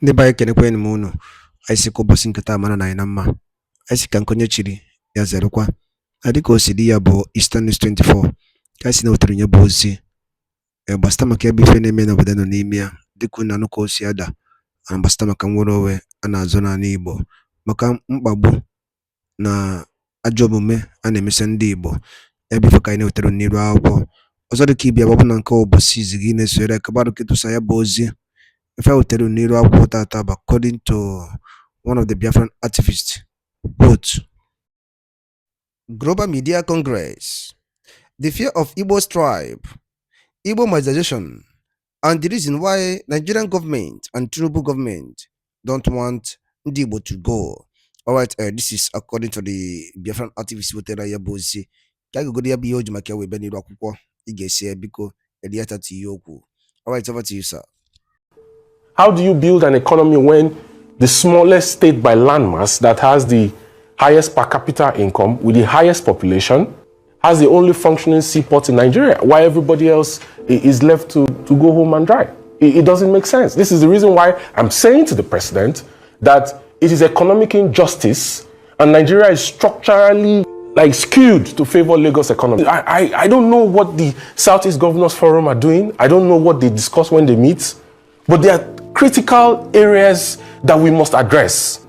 Ndị be anyị kenekwanụ m unu. Anyị sị ka ụbọchị nke taa mara na anyị na mma. Anyị sị ka nkonye chiri ya zerụkwa. Dịka o si dị ya bụ Eastern News 24 ka anyị si na-wetara nye bụ ozi gbasịta maka ebe ife na-eme n'obodo nọ n'ime ya, dịka unu anụ ka o si ada, gbasịta maka nnwere onwe a na-azụ n'ala Igbo, maka mkpagbu na ajọ omume a na-emesi ndị Igbo. Ebe ife ka anyị na-wetara n'iru akwụkwọ ọzọ dịka ibia gbapụ na nke ụbọchị izi gị na-esore kabarụ ketụsa ya bụ ozi. If I will tell you Nero according to one of the Biafran activists, quote, Global Media Congress, the fear of Igbo's tribe, Igbo marginalization, and the reason why Nigerian government and Tinubu government don't want Igbo to go. All right, this is according to the Biafran activists wotera ya bozi. Kagogodi ya biyo jumakia we beni rakupo igese biko ediata to yoku. All right, over to you, sir. How do you build an economy when the smallest state by landmass that has the highest per capita income with the highest population has the only functioning seaport in Nigeria, while everybody else is left to go home and dry? It doesn't make sense. This is the reason why I'm saying to the president that it is economic injustice and Nigeria is structurally skewed to favor Lagos economy. I don't know what the Southeast Governors Forum are doing. I don't know what they discuss when they meet, but there are critical areas that we must address.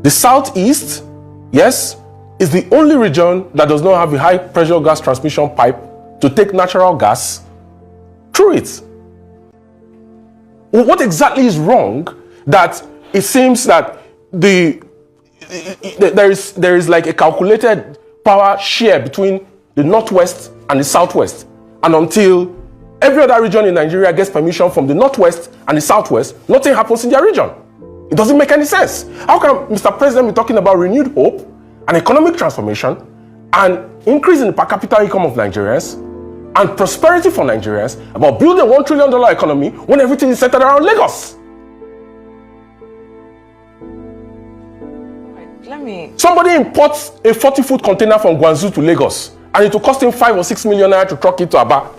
The Southeast, yes, is the only region that does not have a high pressure gas transmission pipe to take natural gas through it. What exactly is wrong that it seems that there is like a calculated power share between the Northwest and the Southwest, and until every other region in Nigeria gets permission from the Northwest and the Southwest, nothing happens in their region. It doesn't make any sense. How can Mr. President be talking about renewed hope and economic transformation and increase in the per capita income of Nigerians and prosperity for Nigerians about building a $1 trillion economy when everything is centered around Lagos? Somebody imports a 40-foot container from Guangzhou to Lagos and it will cost him 5 or 6 million naira to truck it to Aba.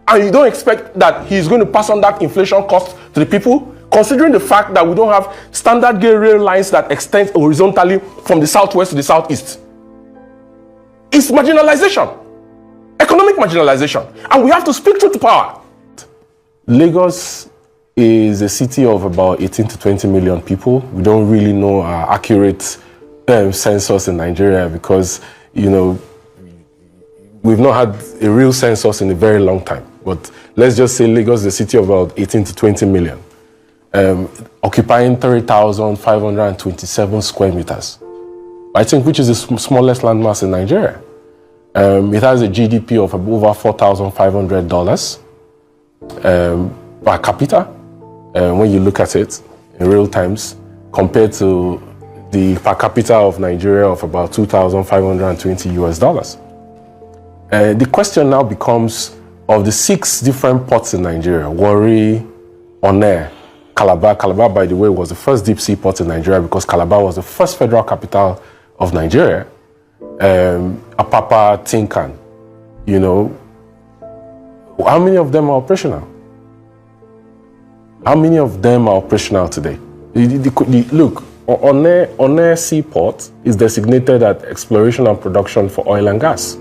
And you don't expect that he's going to pass on that inflation cost to the people, considering the fact that we don't have standard gauge rail lines that extend horizontally from the southwest to the southeast. It's marginalization, economic marginalization, and we have to speak truth to power. Lagos is a city of about 18 to 20 million people. We don't really know our accurate census in Nigeria because, we've not had a real census in a very long time. But let's just say Lagos is a city of about 18 to 20 million, occupying 30,527 square meters. I think which is the smallest landmass in Nigeria. It has a GDP of over $4,500 per capita when you look at it in real times, compared to the per capita of Nigeria of about $2,520 US. The question now becomes, of the 6 different ports in Nigeria, Warri, Onne, Calabar. Calabar, by the way, was the first deep sea port in Nigeria because Calabar was the first federal capital of Nigeria. Apapa, Tinkan, how many of them are operational? How many of them are operational today? Look, Onne Seaport is designated as exploration and production for oil and gas,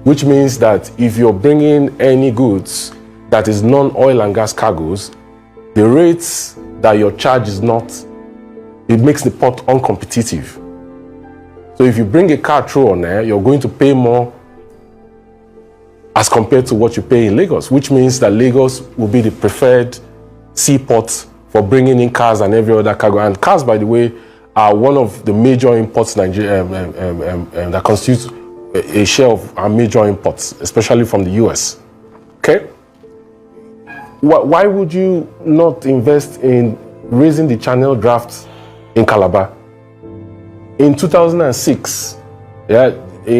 which means that if you're bringing any goods that is non-oil and gas cargoes, the rates that your charge is not, it makes the port uncompetitive. So if you bring a car through on there, you're going to pay more as compared to what you pay in Lagos, which means that Lagos will be the preferred seaport for bringing in cars and every other cargo. And cars, by the way, are one of the major imports Nigeria that constitutes a share of our major imports, especially from the US. Okay? Why would you not invest in raising the channel draft in Calabar? In 2006, a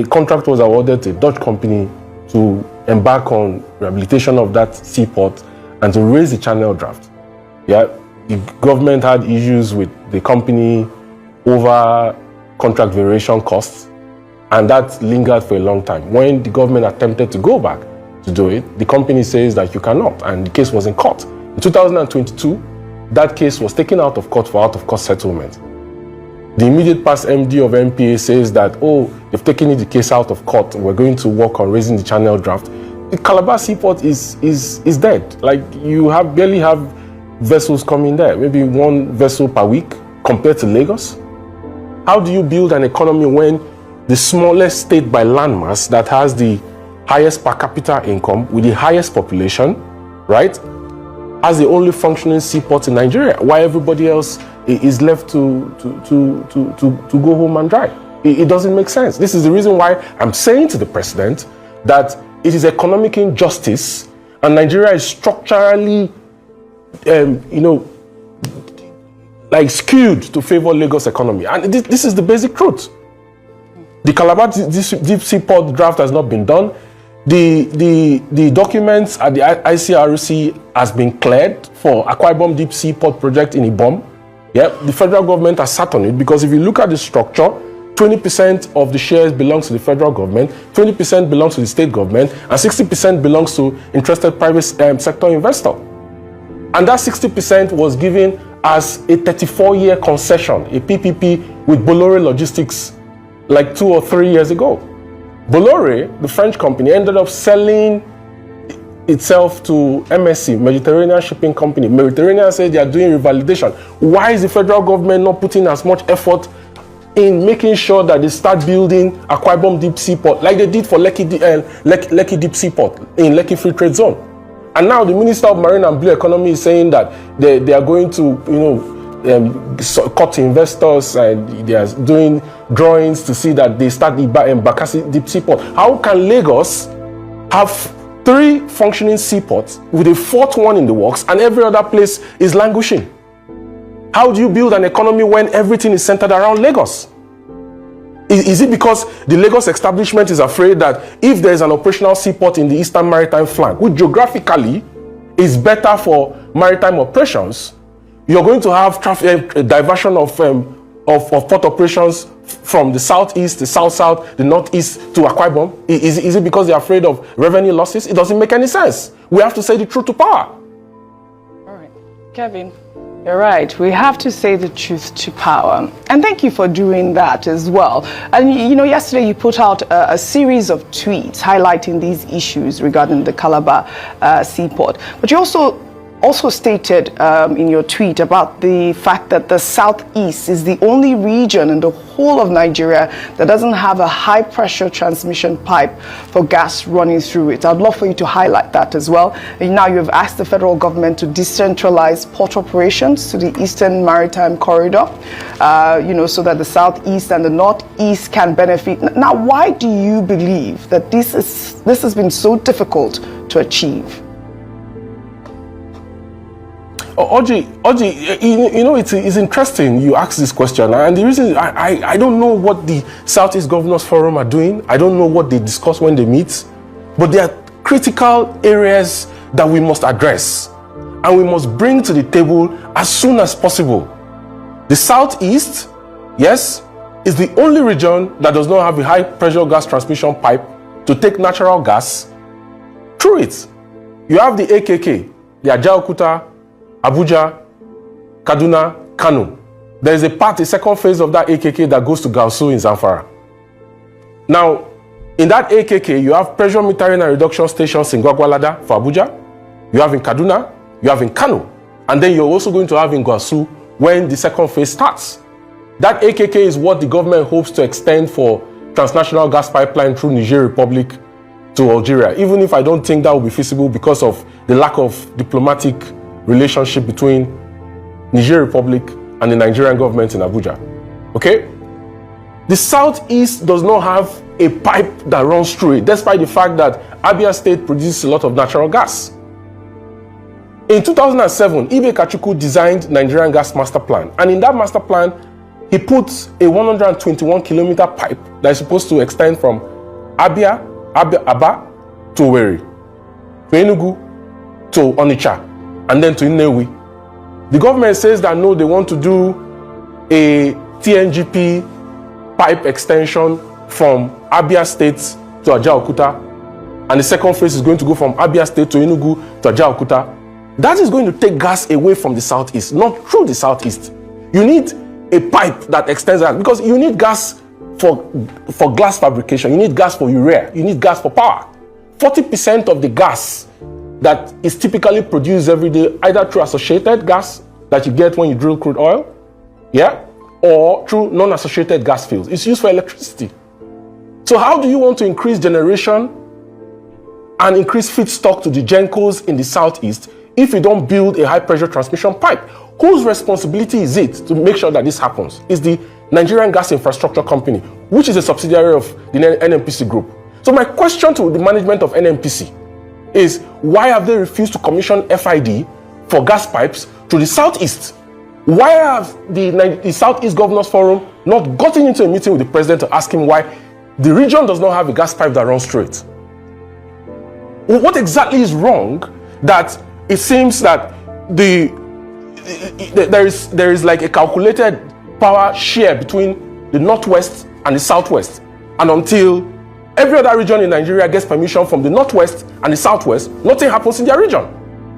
contract was awarded to a Dutch company to embark on rehabilitation of that seaport and to raise the channel draft. The government had issues with the company over contract variation costs, and that lingered for a long time. When the government attempted to go back to do it, the company says that you cannot, and the case was in court. In 2022, that case was taken out of court for out-of-court settlement. The immediate past MD of MPA says that, oh, they've taken the case out of court, we're going to work on raising the channel draft. The Calabar seaport is dead. Like, you barely have vessels coming there, maybe one vessel per week compared to Lagos. How do you build an economy when the smallest state by landmass that has the highest per capita income with the highest population, right, has the only functioning seaport in Nigeria, while everybody else is left to go home and dry? It doesn't make sense. This is the reason why I'm saying to the president that it is economic injustice, and Nigeria is structurally, like skewed to favor Lagos economy. And this is the basic truth. The Calabar deep sea port draft has not been done. The documents at the ICRC has been cleared for Akwa Ibom deep sea port project in Ibom. Yeah, the federal government has sat on it, because if you look at the structure, 20% of the shares belongs to the federal government, 20% belongs to the state government, and 60% belongs to interested private sector investor. And that 60% was given as a 34-year concession, a PPP with Bolloré Logistics, like 2 or 3 years ago. Bolloré, the French company, ended up selling itself to MSC, Mediterranean Shipping Company. Mediterranean said they are doing revalidation. Why is the federal government not putting as much effort in making sure that they start building Akwa Ibom Deep Sea Port, like they did for Lekki Deep Sea Port in Lekki Free Trade Zone? And now the Minister of Marine and Blue Economy is saying that they are going to, cut to investors, and they are doing drawings to see that they start the Bakassi Deep Sea Port. How can Lagos have 3 functioning seaports with a 4th one in the works, and every other place is languishing? How do you build an economy when everything is centered around Lagos? Is it because the Lagos establishment is afraid that if there is an operational seaport in the eastern maritime flank, which geographically is better for maritime operations, you're going to have diversion of port operations from the southeast, the south-south, the northeast to Akwa Ibom? Is it because they're afraid of revenue losses? It doesn't make any sense. We have to say the truth to power. All right. Kevin, you're right. We have to say the truth to power. And thank you for doing that as well. And, yesterday you put out a series of tweets highlighting these issues regarding the Calabar seaport. But you also stated in your tweet about the fact that the southeast is the only region in the whole of Nigeria that doesn't have a high pressure transmission pipe for gas running through it. I'd love for you to highlight that as well. And now you've asked the federal government to decentralize port operations to the eastern maritime corridor, so that the southeast and the northeast can benefit. Now, why do you believe that this has been so difficult to achieve? Oji, it's interesting you ask this question, and the reason I don't know what the Southeast Governors Forum are doing. I don't know what they discuss when they meet, but there are critical areas that we must address, and we must bring to the table as soon as possible. The Southeast, yes, is the only region that does not have a high pressure gas transmission pipe to take natural gas through it. You have the AKK, the Ajaokuta, Abuja, Kaduna, Kano. There is a second phase of that AKK that goes to Gausu in Zamfara. Now, in that AKK, you have pressure metering and reduction stations in Gwagwalada for Abuja. You have in Kaduna, you have in Kano. And then you're also going to have in Gausu when the second phase starts. That AKK is what the government hopes to extend for transnational gas pipeline through Niger Republic to Algeria, even if I don't think that will be feasible because of the lack of diplomatic relationship between Niger Republic and the Nigerian government in Abuja. Okay? The Southeast does not have a pipe that runs through it, despite the fact that Abia State produces a lot of natural gas. In 2007, Ibe Kachuku designed Nigerian Gas Master Plan, and in that master plan, he put a 121-kilometer pipe that is supposed to extend from Aba to Owerri, to Enugu, to Onitsha, and then to Nnewi. The government says that no, they want to do a TNGP pipe extension from Abia State to Ajaokuta, and the second phase is going to go from Abia State to Enugu to Ajaokuta. That is going to take gas away from the southeast, not through the southeast. You need a pipe that extends that, because you need gas for glass fabrication, you need gas for urea, you need gas for power. 40% of the gas that is typically produced every day, either through associated gas that you get when you drill crude oil, or through non-associated gas fields, it's used for electricity. So how do you want to increase generation and increase feedstock to the gencos in the southeast if you don't build a high-pressure transmission pipe? Whose responsibility is it to make sure that this happens? It's the Nigerian Gas Infrastructure Company, which is a subsidiary of the NNPC Group. So my question to the management of NNPC is, why have they refused to commission FID for gas pipes to the southeast? Why have the Southeast Governors Forum not gotten into a meeting with the president to ask him why the region does not have a gas pipe that runs straight? What exactly is wrong that it seems that there is like a calculated power share between the northwest and the southwest, and until every other region in Nigeria gets permission from the northwest and the southwest, nothing happens in their region?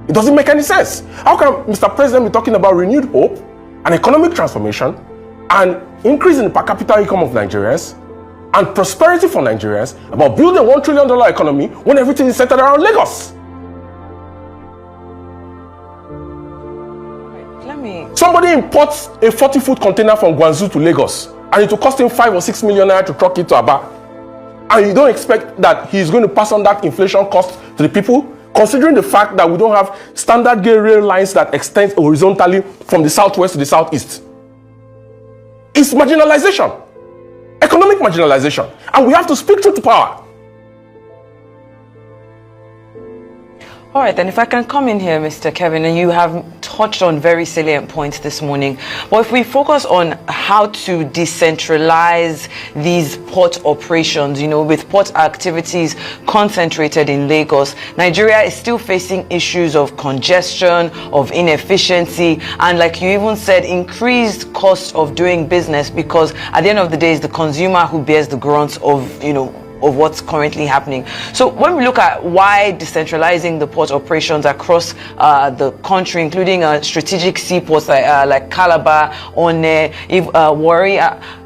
It doesn't make any sense. How can Mr. President be talking about renewed hope and economic transformation and increase in the per capita income of Nigerians and prosperity for Nigerians, about building a $1 trillion economy, when everything is centered around Lagos? Somebody imports a 40-foot container from Guangzhou to Lagos, and it will cost him 5 or 6 million naira to truck it to Aba. And you don't expect that he's going to pass on that inflation cost to the people, considering the fact that we don't have standard gauge rail lines that extend horizontally from the southwest to the southeast. It's marginalization, economic marginalization, and we have to speak truth to power. All right, then if I can come in here, Mr. Kevin, and you have touched on very salient points this morning. But if we focus on how to decentralize these port operations, with port activities concentrated in Lagos, Nigeria is still facing issues of congestion, of inefficiency, and like you even said, increased cost of doing business, because at the end of the day, it's the consumer who bears the brunt of what's currently happening. So when we look at why decentralizing the port operations across the country, including strategic seaports like Calabar, One, Warri,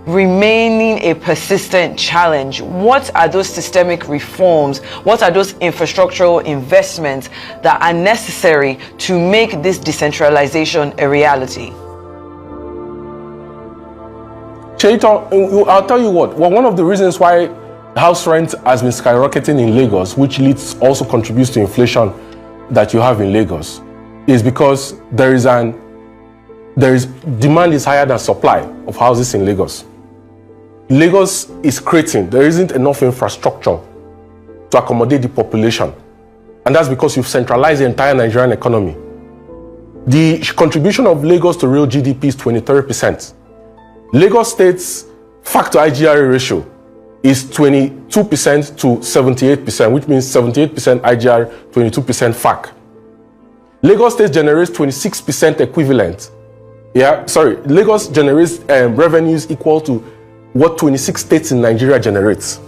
remaining a persistent challenge, what are those systemic reforms, what are those infrastructural investments that are necessary to make this decentralization a reality? Chaitan, I'll tell you what, one of the reasons why house rent has been skyrocketing in Lagos, which also contributes to inflation that you have in Lagos, is because demand is higher than supply of houses in Lagos. Lagos is creating, there isn't enough infrastructure to accommodate the population, and that's because you've centralized the entire Nigerian economy. The contribution of Lagos to real GDP is 23%. Lagos State's factor IGR ratio is 22% to 78%, which means 78% IGR, 22% FAC. Lagos State generates 26% equivalent. Lagos generates revenues equal to what 26 states in Nigeria generates.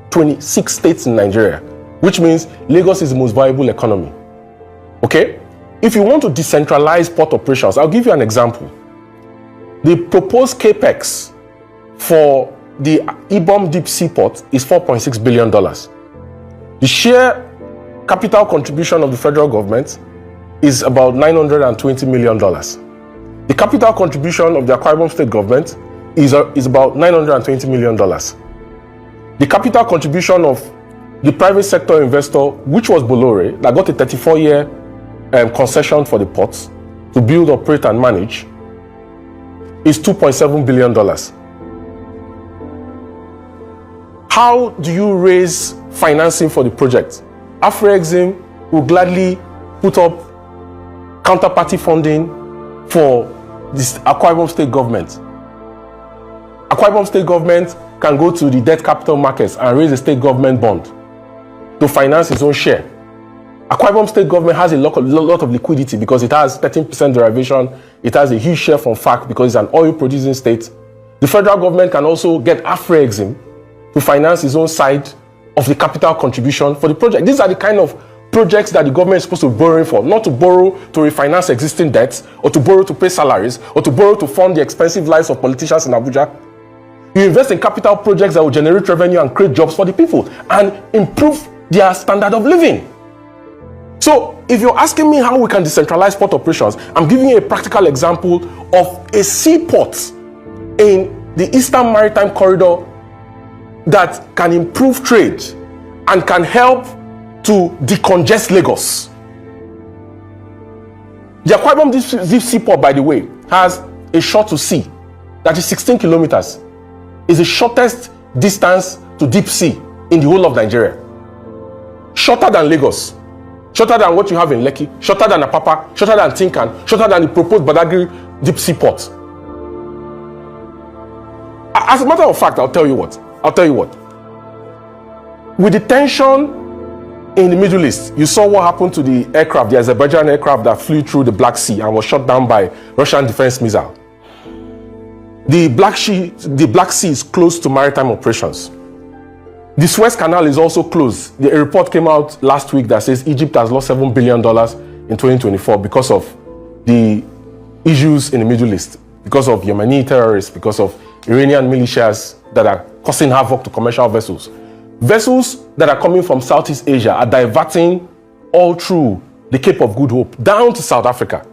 26 states in Nigeria, which means Lagos is the most viable economy. Okay? If you want to decentralize port operations, I'll give you an example. The proposed capex for the Ibom Deep Seaport is $4.6 billion. The share capital contribution of the federal government is about $920 million. The capital contribution of the Akwa Ibom State government is about $920 million. The capital contribution of the private sector investor, which was Bolore, that got a 34-year concession for the ports to build, operate, and manage, is $2.7 billion. How do you raise financing for the project? Afrexim will gladly put up counterparty funding for this Akwa Ibom State government. Akwa Ibom State government can go to the debt capital markets and raise a state government bond to finance its own share. Akwa Ibom State government has a lot of liquidity because it has 13% derivation. It has a huge share from FAC because it's an oil-producing state. The federal government can also get Afrexim to finance its own side of the capital contribution for the project. These are the kind of projects that the government is supposed to be borrowing for, not to borrow to refinance existing debts, or to borrow to pay salaries, or to borrow to fund the expensive lives of politicians in Abuja. You invest in capital projects that will generate revenue and create jobs for the people and improve their standard of living. So if you're asking me how we can decentralize port operations, I'm giving you a practical example of a seaport in the Eastern Maritime Corridor that can improve trade and can help to decongest Lagos. The Akwa Ibom Deep Seaport, by the way, has a shore to sea that is 16 kilometers. It's the shortest distance to deep sea in the whole of Nigeria. Shorter than Lagos, shorter than what you have in Lekki, shorter than Apapa, shorter than Tinkan, shorter than the proposed Badagry Deep Seaport. As a matter of fact, I'll tell you what. With the tension in the Middle East, you saw what happened to the aircraft, the Azerbaijan aircraft that flew through the Black Sea and was shot down by Russian defense missile. The Black Sea is closed to maritime operations. The Suez Canal is also closed. A report came out last week that says Egypt has lost $7 billion in 2024 because of the issues in the Middle East, because of Yemeni terrorists, because of Iranian militias that are causing havoc to commercial vessels. Vessels that are coming from Southeast Asia are diverting all through the Cape of Good Hope down to South Africa.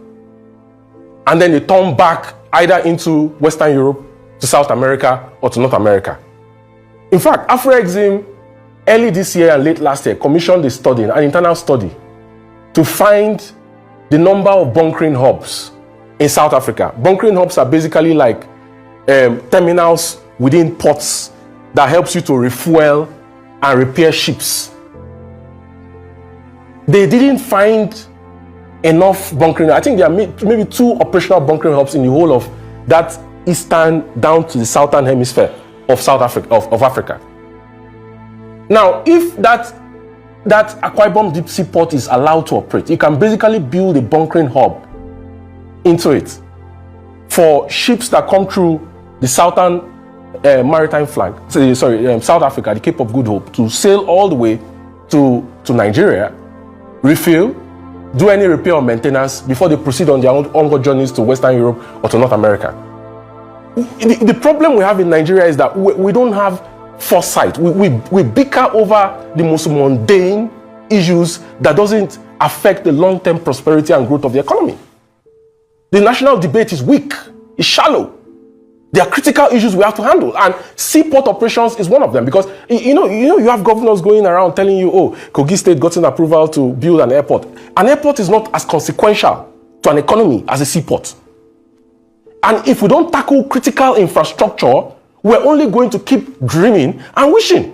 And then they turn back either into Western Europe, to South America, or to North America. In fact, Afrexim early this year and late last year commissioned a study, an internal study, to find the number of bunkering hubs in South Africa. Bunkering hubs are basically like terminals within ports that helps you to refuel and repair ships. They didn't find enough bunkering. I think there are maybe 2 operational bunkering hubs in the whole of that eastern down to the southern hemisphere of South Africa, of Africa. Now, if that Akwa Ibom Deep Sea Port is allowed to operate, you can basically build a bunkering hub into it for ships that come through the southern maritime flank, South Africa, the Cape of Good Hope, to sail all the way to Nigeria, refill, do any repair or maintenance before they proceed on their onward journeys to Western Europe or to North America. The problem we have in Nigeria is that we don't have foresight. We bicker over the most mundane issues that doesn't affect the long-term prosperity and growth of the economy. The national debate is weak, it's shallow. There are critical issues we have to handle, and seaport operations is one of them, because you have governors going around telling you, oh, Kogi State got an approval to build an airport. An airport is not as consequential to an economy as a seaport. And if we don't tackle critical infrastructure, we're only going to keep dreaming and wishing.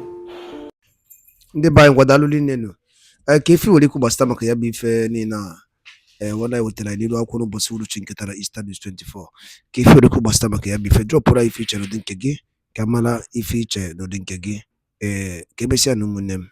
Kefi wali kubasta makaya bife ni na wana wotela ni lwa kono bosi wulu chinketara Eastern News 24. Kefi wali kubasta makaya bife drop ora ifiche no dinkege kamala ifiche no dinkege kebesia numunem.